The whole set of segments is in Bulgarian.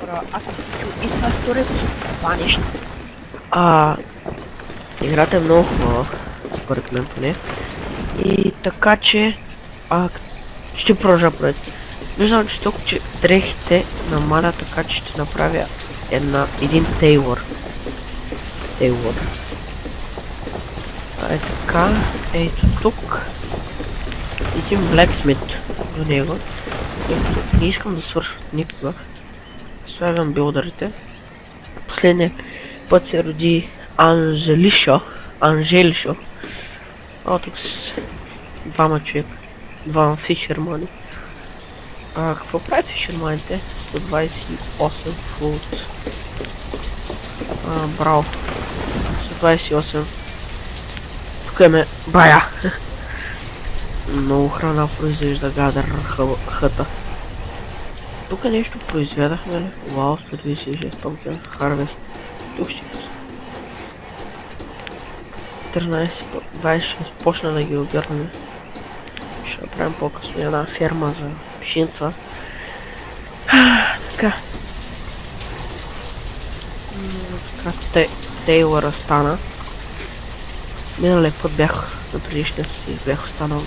Хора, аз съм включил и това история с това нещо. Играта е много хубава, според мен поне. И така че, ще продължа проект. Виждам, че тук, че дрехите намаля, така че ще направя един Тейлор. Така, ето тук. Един Blacksmith до него. Не искам да свършват никога. Слагам билдърите. Последния път се роди Анжелишо. Тук с двама човека. Двама фишермани. Какво прави фишерманите? 128 фут. Браво. 128. Тук ме бая. Много храна произвежда гадър хъта. Тук нещо произведахме ли? Вау, 126 пъмпен харвест. Тук ще 13, 26 почна да ги обираме. Ще направим по-късно една ферма за пшеница. Така. Тейлора стана. Миналия път бях на предишния си, бях останал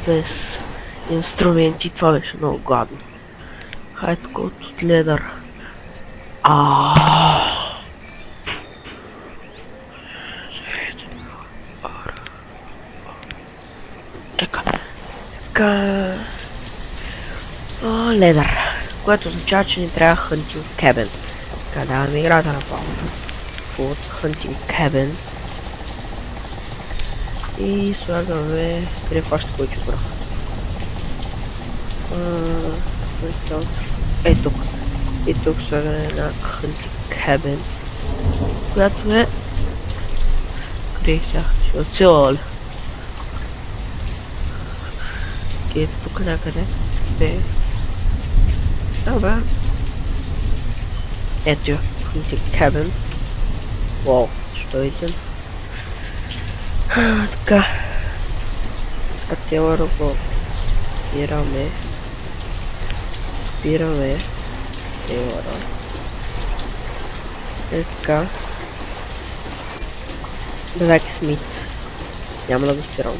без инструменти, това беше много гадно. Хайде тук от ледър. Ледър, което означава, че ни трябва Hunting Cabin. Така, даваме играта на пауза. От Hunting Cabin. И слагаме... Къде фаща кой чупра? Тук. И тук слагаме една Hunting Cabin. Която е... Къде сега? Ще отсила ли? Тук някъде. Добре. Ето я, Hunting Cabin. Вау, що е един? Така. Тейлора го спираме. Тейлора. Така. Blacksmith. Няма да го спирам.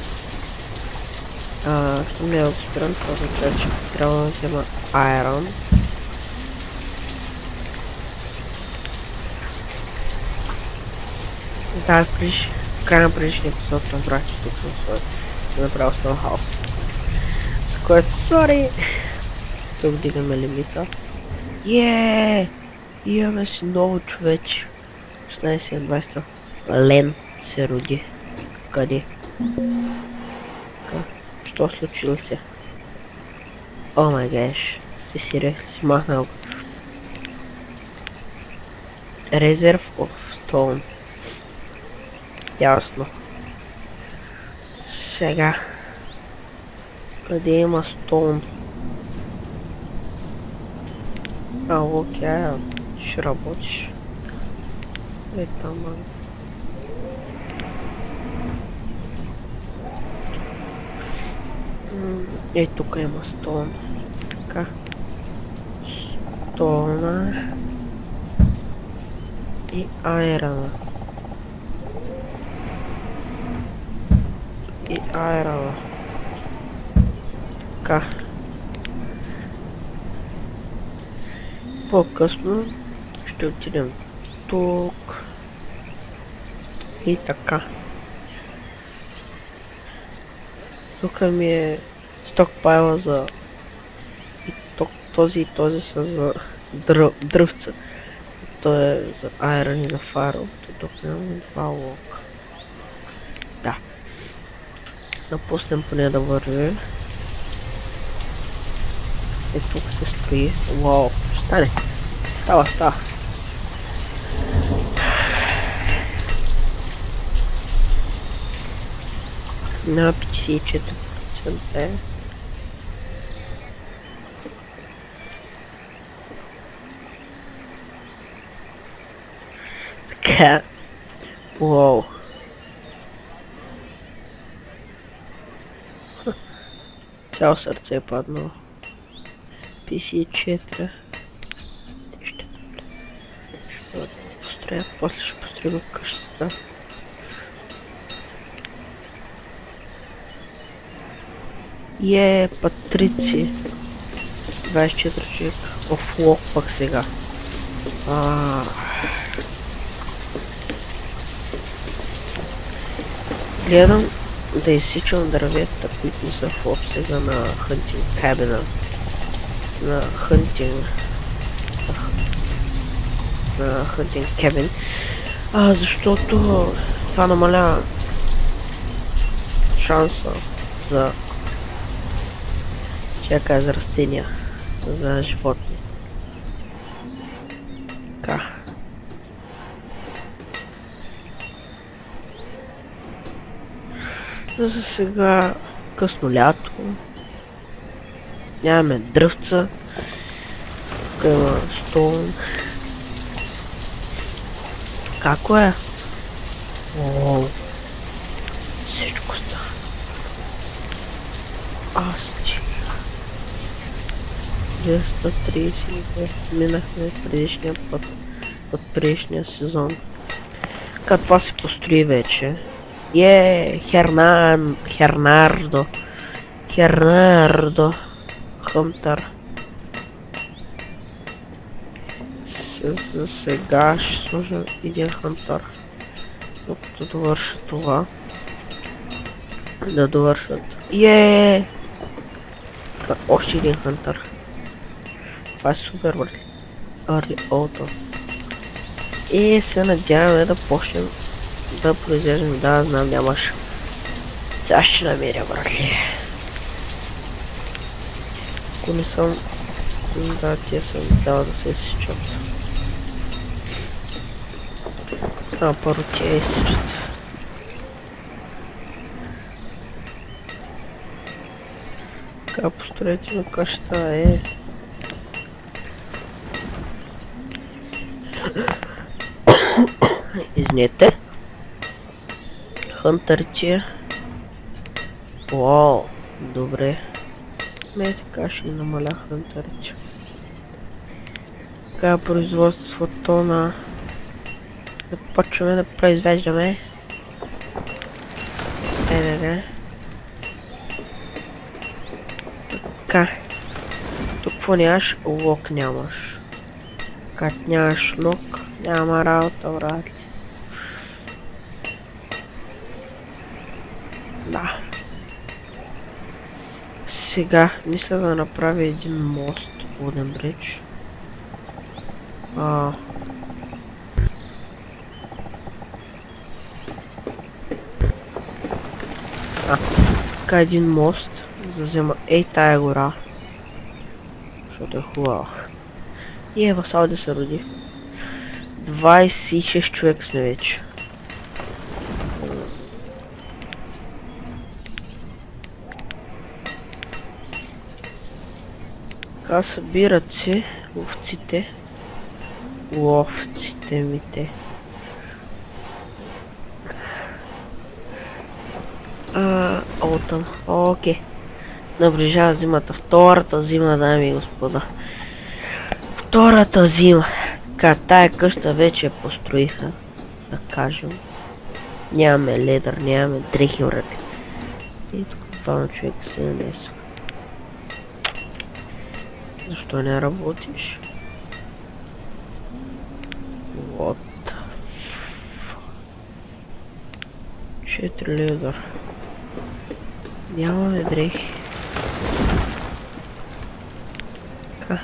Щом не го спирам, това означава, че трябва да взема Iron. Да, в края на предишния епизод разбрах, че тук съм направил Stonehouse. С което, сори! Тук дигаме лимита. Имаме си ново човече. 16-20. Лен се роди. Къде? Що случило се? О май геш. Ти си смахнал. Reserve of Stone. Ясно. Сега. Къде има Stone? Окей, ще работиш. Там. Тук има Stone. Така. Stone. И Iron. Така. По-късно ще отидем тук. И така. Тук ми е стокпайла за... Този и този са за дръвца. Той е за Iron и за Fire. Тук имаме два лока. Да. Напуснем поне да върви. Тук се стои. Вау, стане. Става. На 54% е. Така. Цяло сърце е паднало. 54. Ще построя, после ще построя къщата. Патрици. 24 човека. Офлок пък сега. Гледам да изсичам дървета, които не са в лоб сега на Hunting Cabin. На Hunting Cabin. Защото това намалява шанса за за растения, за животни. Така. За сега късно лято. Нямаме дръвца. Тук има стол. Како е? Ооо. Всичко става. Асти. 232. Минахме предишния път. От предишния сезон. Така това се построи вече. Хернардо Хънтър. За сега ще сложа един Хънтър. Докато довърша това. Да довършат. Още един Хънтър. Това е супер, бърли. Ауто. Се надяваме да почнем да произвеждам. Да, знам, нямаш. Сега ще намеря, братли. Ако не съм... Да, тия съм дал да се изсичат. Само първо тия изсичат. Така, построите на къщата Извинете. Хънтърче. Уау, добре. Така ще намаля хънтърче. Така производството на... Да почваме да произвеждаме. Така. Тук какво нямаш? Лук нямаш. Как нямаш лук, няма работа, брат. Да. Сега мисля да направя един мост, воден бридж. Така един мост, да взема тая гора. Защото е хубава. И в Сауди се роди. 26 човек сме вече. Така събират се ловците. Ловците мите. Аутъм. Окей. Наближава зимата. Втората зима, дами и господа. Втората зима. Така, тая къща вече построиха. Да кажем. Нямаме ледър, нямаме дрехи, врати. И тук двама човека се нанесва. Защо не работиш? Вот. 4 ледър. Нямаме дрехи. Така.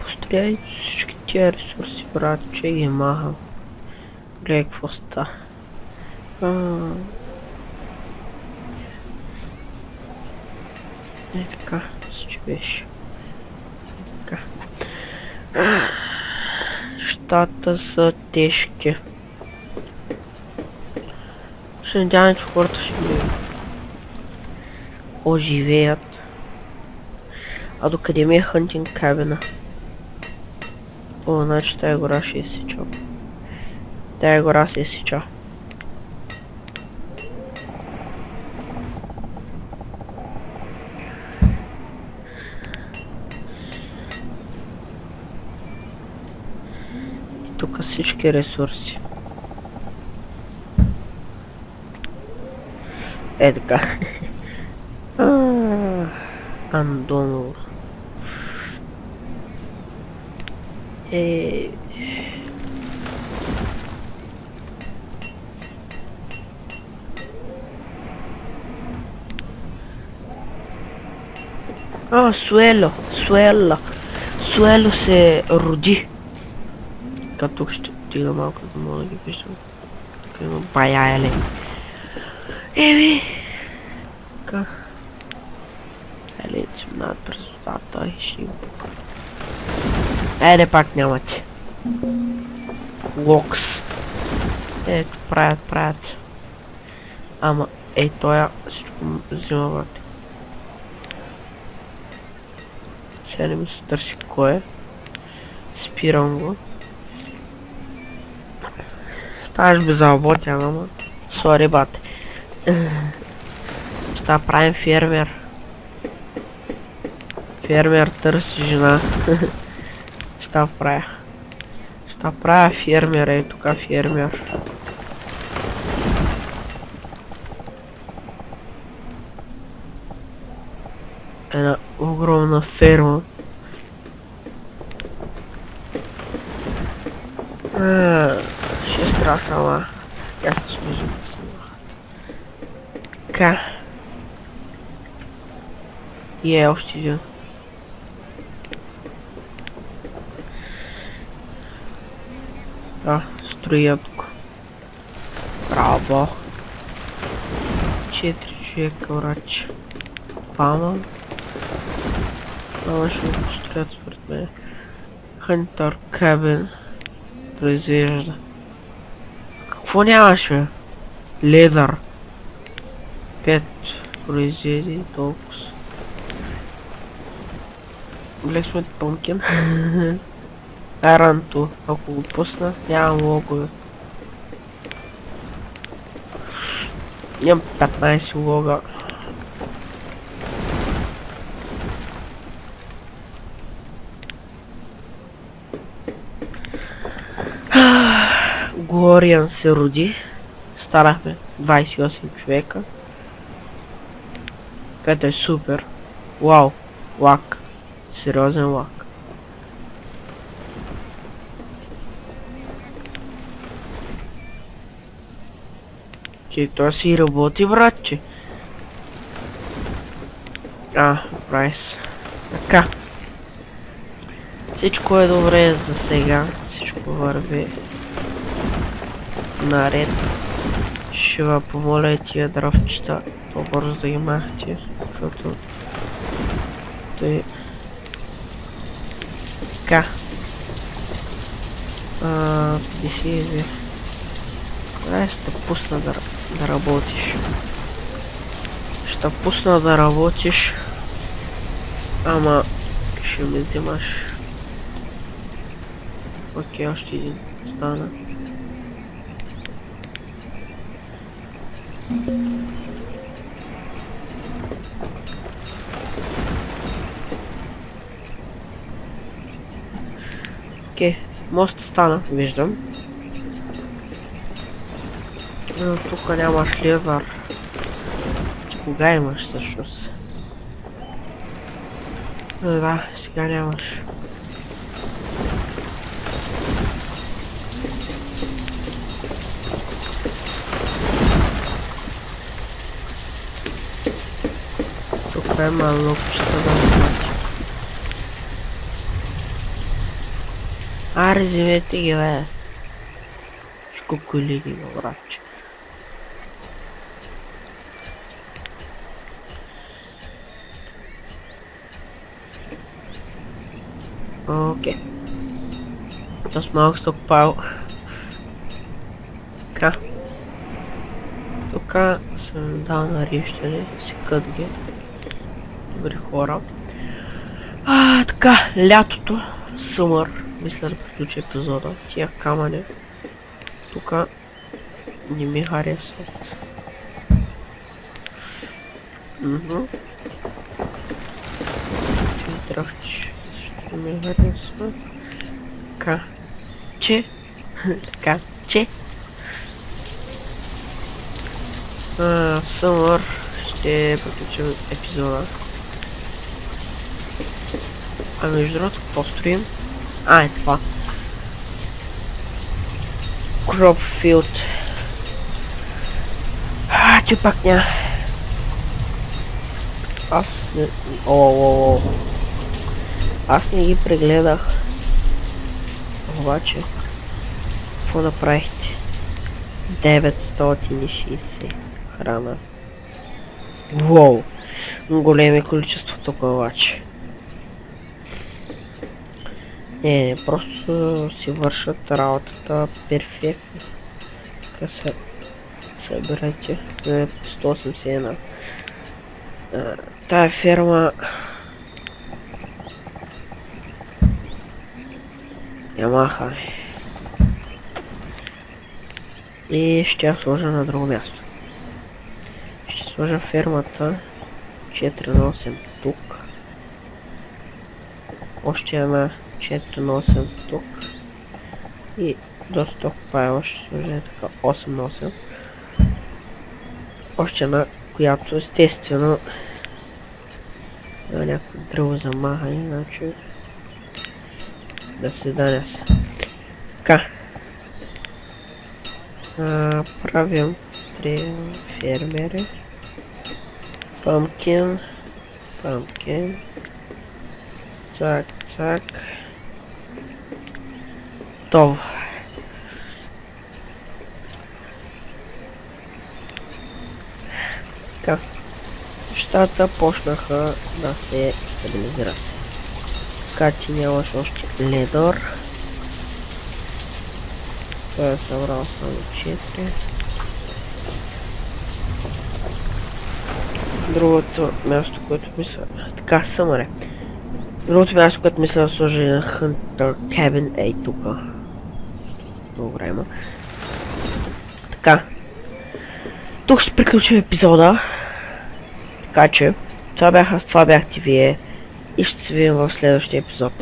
Построяй всички тия ресурси, брат, че ги махам. Гледай какво ста. Така, че беше. Така. Щата са тежки. Ще надявам, че хората ще ми оживеят. А докъде ми е Hunting Cabin? Значи тая гора ще изсича. Тая гора се изсича. тук всички ресурси. Е така. Андонор. Суело. Суело се роди. Тук ще отида малко, да мога да ги виждам. Тук има баяеле. Еми. Така. Летим над пресотата и ще им покажа. Айде пак нямате. Локс. Ето, правят. Ама, тоя всичко взима, брате. Сега не ми се търси кой е. Спирам го. Ставаш безработен, ама. Сори, бате. Ще правим фермер. Фермер търси жена. Ще правя фермер, е тук фермер. Една огромна ферма. Ще е страшно, ама. Я се смежим да снимах. Така. И още един. Строят го. Браво. 4 човека, врачи. Пама. Това ще го построят според мен. Hunter Cabin. Произвежда. Какво нямаше? Ледър. 5 произведи толкова. Blacksmith Pumpkin. Аранто, ако го пусна, нямам логове. Имам 15 лога. Гориан се роди. Старахме 28 човека. Което е супер. Вау, лак. Сериозен лак. Това си работи, братче. Прайс. Така. Всичко е добре за сега. Всичко върви наред. Ще ви помоля тия дравчета по-бързо да ги махте, защото тъй... Така. 52. Кога ще пусна да работиш? Ще пусна да работиш. Ама ще ми взимаш. Окей, още един стана. Окей, мост стана, виждам. Но тук нямаш левър. Кога имаш всъщност? Да, сега нямаш. Тук има лопчета да взимате. Аре, вземете ги, бе. Шкукули ги, братче. Окей. Това с малък стокпайл. Така. Тук съм дал нарищане, си кът ги. Добри хора. Така, лятото, съмър, мисля да приключи епизода. Тия камъни. Тук не ми харесват. Здравче. Не ми харесва. Така. Че Така, че Summer ще приключим епизода. А между другото, какво строим? Е това. Cropfield. Че пак ня. Аз не... Аз не ги прегледах. Обаче, какво направихте? 960 храна. Уоу! Големи количество тук обаче. Не, просто си вършат работата перфектно. Така се събирайте. 181. Тая ферма... Ямаха. И ще я сложа на друго място. Ще сложа фермата 4 на 8 тук. Още една 4 на 8 тук. И до стокпайла ще сложа така 8 на 8. Още една, която естествено някакво дърво замахане, иначе да се данес. Така. Правим 3 фермери. Pumpkin. Цак. Това. Така. Нещата почнаха да се стабилизират. Така че нямаш още ледор. Той е събрал само 4. Другото място, което мисля... Така, съмъре. Другото място, което мисля да сложи на Hunter Cabin е и тука. Много време. Така. Тук ще приключим епизода. Така че, това бяхте вие и ще се видим в следващия епизод.